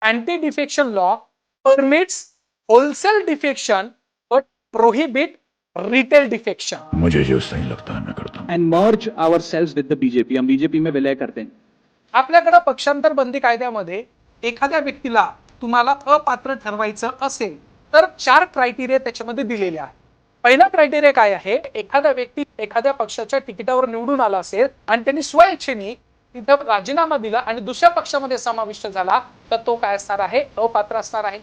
Anti defection law permits wholesale defection but prohibit retail defection. मुझे जो सही लगता है मैं करता हूँ. and merge ourselves with the BJP. हम बीजेपी में विलय करते हैं. आपल्याकडे पक्षांतर बंदी कायद्यामध्ये एखाद्या व्यक्तीला तुम्हाला अपात्र ठरवायचं असेल तर 4 क्रायटेरिया त्याच्यामध्ये दिलेले आहेत. पहिला क्रायटेरिया काय आहे, एखादा व्यक्ती एखाद्या पक्षाच्या तिकिटावर निवडून आला असेल आणि त्यांनी स्वइच्छेने तिथं राजीनामा दिला आणि दुसऱ्या पक्षामध्ये समाविष्ट झाला तर तो काय असणार आहे, अपात्र असणार आहे.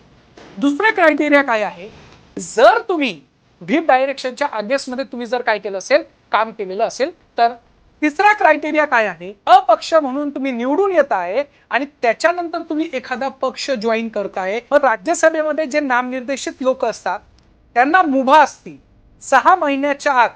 दुसरा क्रायटेरिया काय आहे, जर तुम्ही व्हीप डायरेक्शनच्या अगेन्स्ट मध्ये तुम्ही जर काय केलं असेल, काम केलेलं असेल तर. तिसरा क्रायटेरिया काय आहे, अपक्ष म्हणून तुम्ही निवडून येत आहे आणि त्याच्यानंतर तुम्ही एखादा पक्ष जॉईन करताय. राज्यसभेमध्ये जे नामनिर्देशित लोक असतात त्यांना मुभा असती, 6 महिन्याच्या आत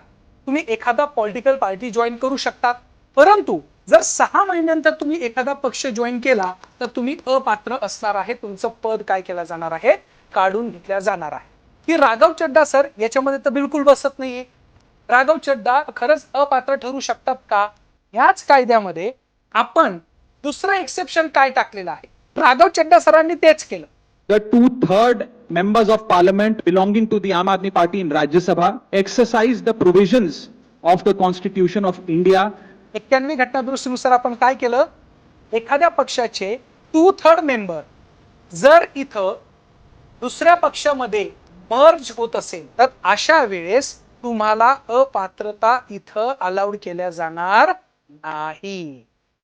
तुम्ही एखादा पॉलिटिकल पार्टी जॉईन करू शकतात. परंतु जर 6 महिन्यानंतर तुम्ही एखादा पक्ष जॉईन केला तर तुम्ही अपात्र असणार आहे, तुमचं पद काय केलं जाणार आहे, काढून घेतल्या जाणार आहे. की राघव चड्डा सर याच्यामध्ये तर बिलकुल बसत नाहीये. राघव चड्डा खरंच अपात्र ठरू शकतात का? ह्याच कायद्यामध्ये आपण दुसरं एक्सेप्शन काय टाकलेलं आहे, राघव चड्डा सरांनी तेच केलं. The 2/3 members of parliament belonging to the Aam Aadmi Party in Rajya Sabha exercise the provisions of the Constitution of India. 91 घटना दुरुस्तीनुसार आपण काय केलं, एखाद्या पक्षाचे 2/3 मेंबर जर इथं दुसऱ्या पक्षामध्ये मर्ज होत असेल तर अशा वेळेस तुम्हाला अपात्रता इथं अलाउड केल्या जाणार नाही.